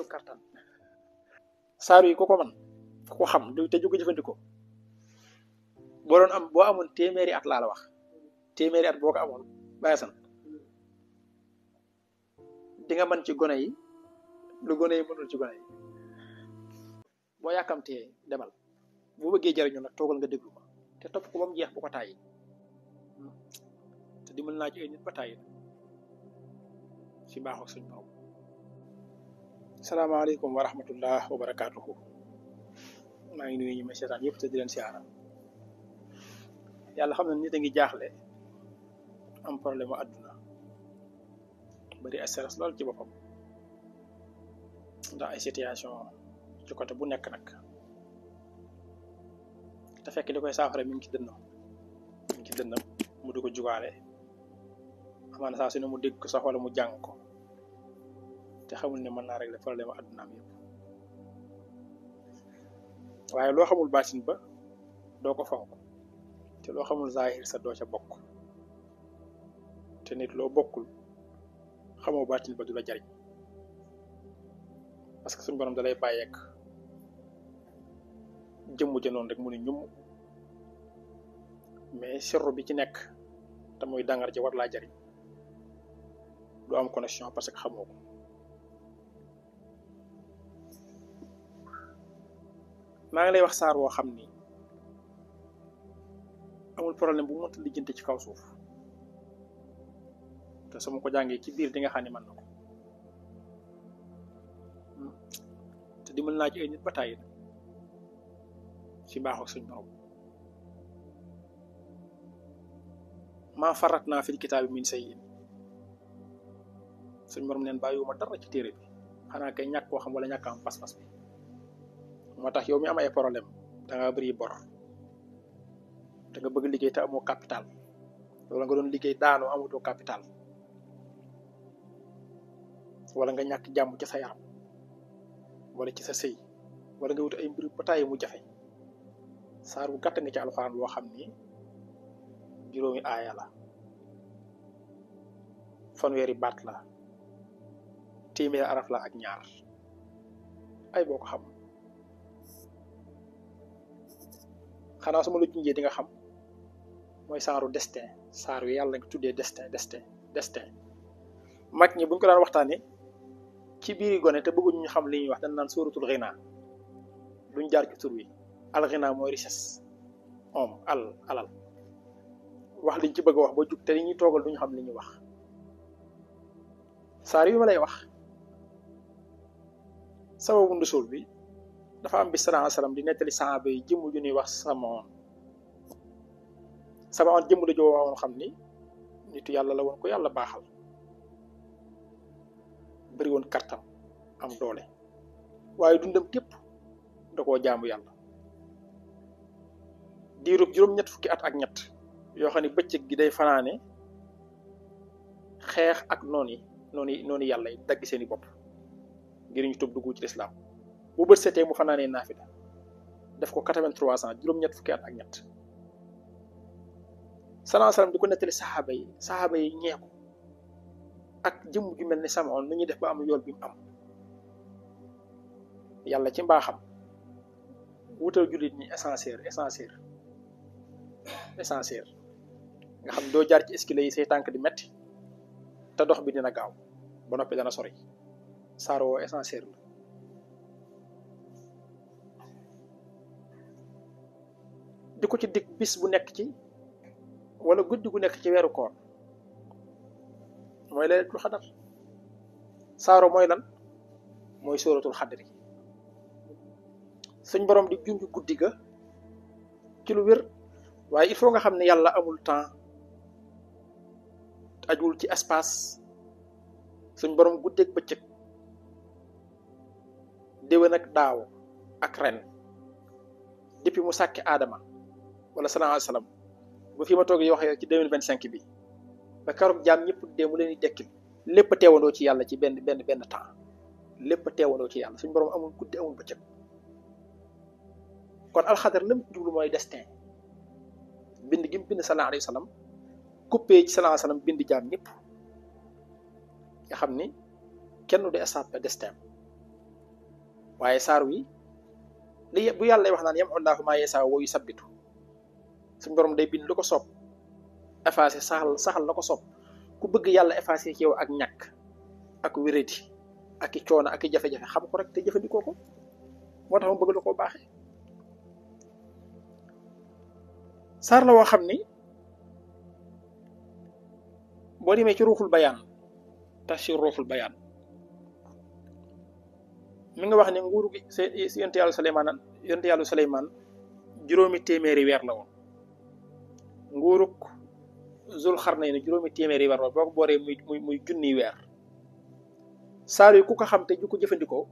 néew kartan saaru yi ko man ko xam te jóg jëfandikoo boo doon am boo amoon téeméeri at laa la wax téeméeri at boo ko amoon bàyyi san di nga mën ci gone yi lu gone yi mënul ci gone yi boo yàkkamtee demal boo bëggee jariñu nag toogal nga déglu ma te topp ko ba mu jeex bu ko tàyyi te dimbal naa ci ay nit ba tàyyi ci baaxoo suñ borom. salaamaaleykum wa rahmatullah wa barakaatuhu. maa ngi nuyu ñu may seetaan yëpp te di leen siyaara. yàlla xam na nit a ngi jaaxle am problème mu àdduna bari stress lool ci boppam ndax ay situation ci côté bu nekk nag te fekk li koy saafara mi ngi ci dënnam mu di ko jugaale amaana saa su ne mu dégg ko sax wala mu jàng ko te xamul ne mën naa régler problème mu àddunaam yëpp waaye loo xamul baatin ba doo ko fonk te loo xamul zahir sa doo ca bokk te nit loo bokkul xamoo baatin ba du la jariñ parce que suñu borom da lay bàyyeek jëmm ja noonu rek mu ne ñum mais sirru bi ci nekk te muy dangar ji war laa jariñ du am connexion parce que xamoo ko maa ngi lay wax saar woo xam ni amul problème bu mënta lijjanti ci kaw suuf te su ma ko jàngee ci biir di nga xam ne mën na ko te dimbal naa ci ay nit ba tàyyi ci baaxoo suñ borom maa farat naa fil kitaabi min shay'in suñ borom neen bàyyiwuma dara ci téere bi xanaa kay ñàkk koo xam wala ñàkk am pas-pas bi moo tax yow mi am ay problème da nga bëri bor da nga bëgg liggéey te amoo capital wala nga doon liggéey daanoo amutoo capital wala nga ñàkk jàmm ci sa yaram wala ci sa sëy wala nga wut ay mbir ba tàyyi mu jafe saar bu gàtt nga ci alxuraan boo xam ni juróomi aaya la fanweeri baat la téeméeri araf la ak ñaar ay boo ko xam xanaa su ma la junjee di nga xam mooy saaru destin saar wi yàlla nga tuddee destin mag ñi buñ ko daan waxtaanee ci biiri gone te bëgguñu ñu xam li ñuy wax dañ naan sóoratul ghina duñ jaar ci tur wi al ghina mooy richesse alal wax liñ ci bëgg a wax ba jug te li ñuy toogal duñu xam li ñuy wax saar yu ma lay wax sababu ndusul bi dafa am bi sallallahu alayhi wasallam di nettali sahaaba yi jëmm ju ñuy wax Samaon jëmm la joo woon xam ni nitu yàlla la woon ko yàlla baaxal bari woon kartam am doole waaye dundam képp da koo jaamu yàlla diirub juróom-ñett fukki at ak ñett yoo xam ne bëccëg gi day fanaane xeex ak noonu yàlla yi dagg seeni bopp ngir ñu tub dugg ci lislaam bu bët setee mu fanaanee naafila def ko 83 ans juróom-ñett fukki at ak ñett sallallahu alayhi wasallam di ko nettali saxaaba yi ñee ko ak jëmm ju mel ni Samaon nu ñuy def ba am yool bi mu am yàlla ci mbaaxam wutal jullit ñi ascenseur nga xam doo jaar ci escalier yi say tànk di metti te dox bi dina gaaw ba noppi dana sori saaroo ascenseur la di ko ci dig bis bu nekk ci wala guddi gu nekk ci weeru koor mooy laylatul xadar saaro mooy lan mooy sóoratul xadri suñ borom di junj guddi ga ci lu wér waaye il faut nga xam ne yàlla amul temps ajul ci espace suñ borom guddeeg bëccëg déwén ak daaw ak ren depuis mu sàkki aadama wala sallallahu alayhi wasallam bu fi ma toog yi waxee ci 2025 bi ba keroog jaam ñëpp dee mu leen di dekkil lépp teewandoo ci yàlla ci benn temps lépp teewandoo ci yàlla suñ borom amul guddi amul bëccëg kon alxadar lam jublu mooy destin bind gi mu bind sallallahu alayhi wasallam coupé ci sallallahu alayhi wasallam bind jaam ñëpp nga xam ni kenn du échappé destin waaye saar wi li bu yàlla wax naan yamhullaahu maa yasaa wa yusabbitu suñ borom day bind lu ko soob effacé saxal la ko soob ku bëgg yàlla effacé ci yow ak ñàkk ak wéradi ak i coono ak i jafe-jafe xam ko rek te jëfandikoo ko moo tax mu bëgg la koo baaxee saar la woo xam ni boo demee ci ruuxul bayaan tafsir ruuxul bayaan mi nga wax ne nguuru gi yonte yàlla Suleymaan juróomi téeméeri weer la woon nguuruk Zul Xarnayni juróomi téeméeri weer la boo ko booree muy junniy weer saar yi ku ko xam te ju ko jëfandikoo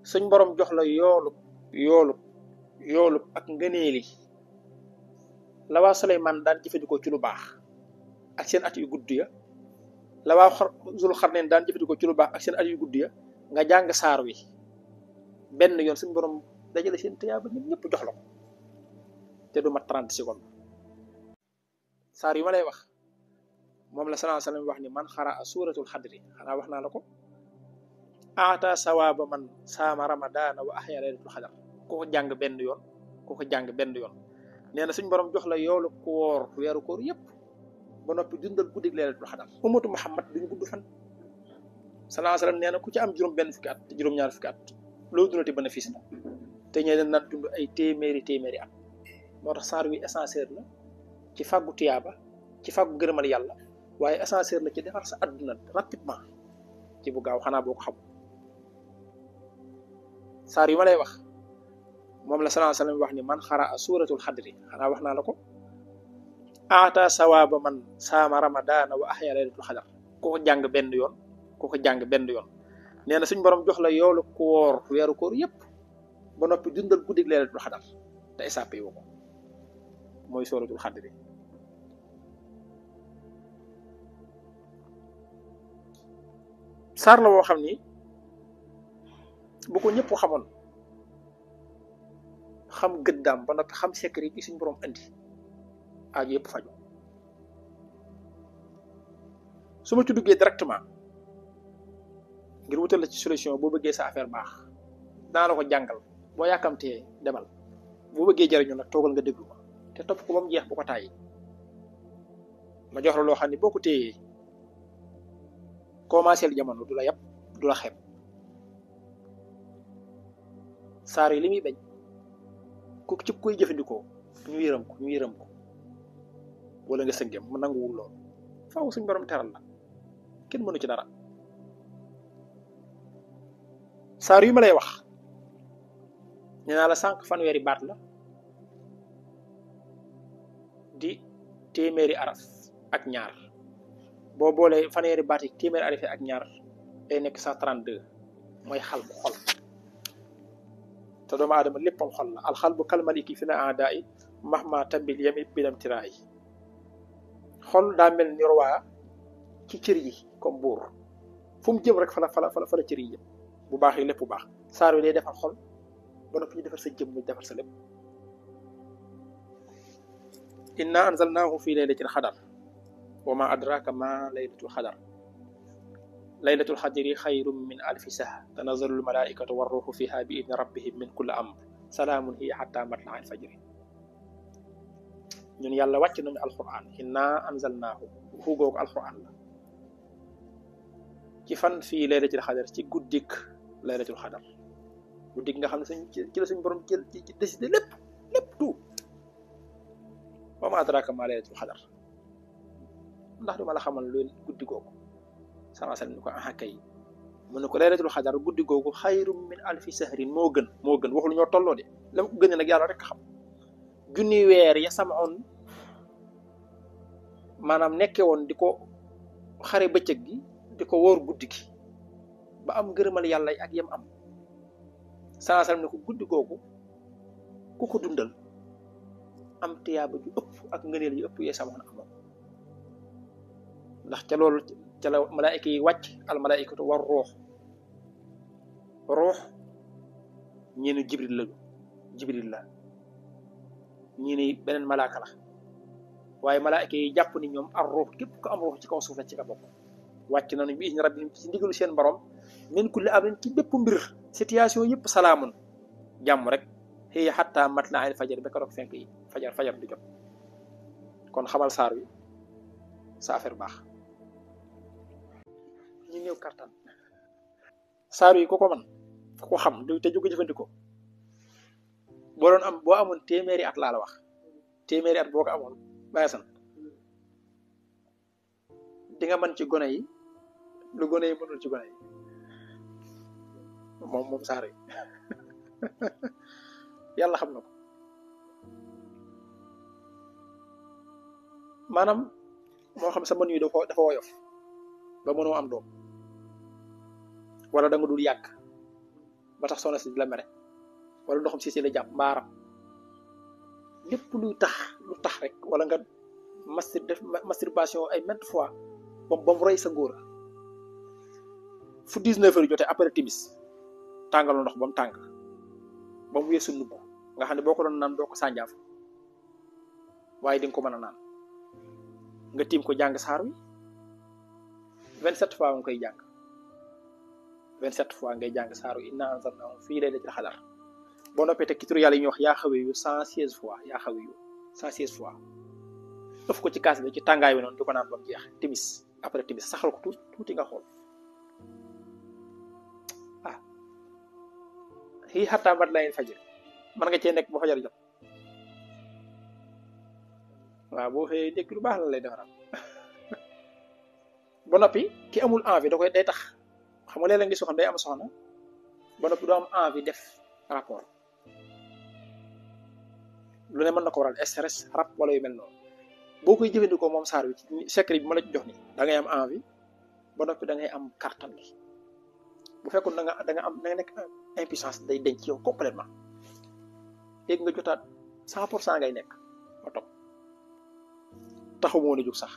suñ borom jox la yoolub ak ngëneeli la waa Suleymaan daan jëfandikoo ci lu baax ak seen at yu gudd ya la waa Zul Xarnayni daan jëfandikoo ci lu baax ak seen at yu gudd ya nga jàng saar wi benn yoon suñu borom dajale seen tiyaaba ñëpp jox la ko te du mat 30 secondes saar yu ma lay wax moom la sallallahu alayhi wa sallam wax ni man xaraa suuratul xadri xanaa wax naa la ko aata sawaaba man saama ramadaana wa ahya laylatul xadar ku ko jàng benn yoon nee na suñu borom jox la yoolu ku woor weeru koor yëpp ba noppi dundal guddig laylatul xadar ummatu Muhammad duñu gudd fan sallallahu alayhi wa sallam nee na ku ci am juróom-benn fukki at juróom-ñaar fukki at loolu dundati bénéfice la te ñee leen naan dund ay téeméeri at moo tax saar wi essentiel la ci fàggu tiyaaba ci fàggu gërëmal yàlla waaye essentiel la ci defar sa adduna rapidement ci bu gaaw xanaa boo ko xam saar yu ma lay wax moom la sallallahu alayhi wa sallam wax ni man xaraa suuratul xadri xanaa wax naa la ko aata sawaaba man saama ramadaana wa ahya laylatul xadar ku ko jàng benn yoon nee na suñ borom jox la yoolu ku woor weeru koor yëpp ba noppi dundal guddig laylatul xadar te échappé wu ko mooy suuratul xadri saar la woo xam ni bu ko ñëpp xamoon xam gëddaam ba noppi xam secret yi suñ borom andi aaju yëpp faju su ma ci duggee directement ngir wutal la ci solution boo bëggee sa affaire baax dana la ko jàngal boo yàkkamtee demal boo bëggee jariñu nag toogal nga déglu ma te topp ko ba mu jeex bu ko tàyyi ma jox la loo xam ne boo ko téyee commencé jamono du la yàpp du la xeeb saar yi li muy bañ ku ci koy jëfandikoo ñu yërëm ko wala nga sëngem mu nanguwul lool faaw suñ borom teral la kenn mënu ci dara saar yu ma lay wax nee naa la sànq fanweeri baat la di téeméeri araf ak ñaar boo boolee fanweeri baat yi téeméeri araf ak ñaar day nekk 132 mooy xal bu xol te doomu aadama léppam xol la alxal bu kalmaliki fi na aada yi mahma tabil yami bilam tiraay xol daa mel ni roi ci cër yi comme buur fu mu jëm rek fa la cër yi jëm bu baax yi lépp bu baax saar wi day defar xol ba noppi ñu defar sa jëm ñu defar sa lépp inna anzalnaahu fi laylatil xadar wa ma adraka ma laylatul xadar laylatul xadri xayrun min alfi sahr tanazzalul malaikatu warruhu fiha bi idni rabbihim min kulli amr salaamun hiya hatta matla'il fajri ñun yàlla wàcc nañu alquran inna anzalnaahu fu googu alquran la ci fan fii laylatul xadar ci guddik laylatul xadar guddik nga xam ne ci la suñ borom jël ci décidé lépp tout wa ma adraka ma laylatul xadar ndax du ma la xamal lu guddi googu sama sal ni ko aha kay mu ne ko laylatul xadar guddi googu xayrum min alfi sahrin moo gën waxul ñoo tolloo de la ma ko gën nag yàlla rek xam junni weer ya samoon maanaam nekke woon di ko xare bëccëg gi di ko wóor guddi gi ba am ngërëmal yàlla ak yam am sama sal ni ko guddi googu ku ko dundal am tiyaaba ju ëpp ak ngëneel yu ëpp yee samoon amoon ndax ca loolu ca la malaayika yi wàcc al malaayikatu war ruux ñii ni jibril la ñii ni beneen malaaka la waaye malaayika yi jàpp ni ñoom ar ruux képp ko am ruux ci kaw suuf la ci ka bokk wàcc nañu bi izni rabbihim ci ndigalu seen borom min kulli amrin ci bépp mbir situation yëpp salaamun jàmm rek hiya hatta matla'il fajar ba keroog fenk yi fajar di jot kon xamal saar wi sa affaire baax ñu ñëw kartan saar yi ku ko man ku ko xam te ju ko jëfandikoo boo doon am boo amoon téeméeri at laa la wax téeméeri at boo ko amoon bàyyi san di nga mën ci gone yi lu gone yi mënul ci gone yi moom saar yi yàlla xam na ko maanaam moo xam sa mën yi dafa woyof ba mënoo am doom wala da nga dul yàgg ba tax soxna si di la mere wala ndoxam si la jàpp mbaaram lépp lu tax rek wala nga masturbation ay maintes fois ba mu rey sa góor fu 19 heures jotee après timis tàngalu ndox ba mu tàng ba mu weesu nugg nga xam ne boo ko doon naan doo ko sànjaaf waaye di nga ko mën a naan nga tiim ko jàng saar wi 27 fois nga koy jàng 27 fois ngay jàng saar wi inna anzalnahu fii laylatil qadr boo noppee teg ci tur yàlla yi ñuy wax yaa xawe yu 116 fois yaa xawe yu 116 fois def ko ci kaas bi ci tàngaay bi noonu di ko naan ba mu jeex timis après timis saxal ko tuuti nga xool xii xattaa matla'il fajr mën nga cee nekk ba fajar jot waaw boo xëyee dégg lu baax la lay defaral ba noppi ki amul envie da koy day tax xam nga léeg-léeg ngi soxna day am soxna ba noppi doo am envie def rapport lu ne mën na ko waral stress rab wala yu mel noonu boo koy jëfandikoo moom saar wi ci secret bi ma la jox ni da ngay am envie ba noppi da ngay am kartan gi bu fekkoon da nga nekk impuissance day denc yow complètement léegi nga jotaat 100% ngay nekk ba topp taxu moo na jóg sax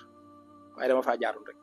waaye dama faa jaarul rek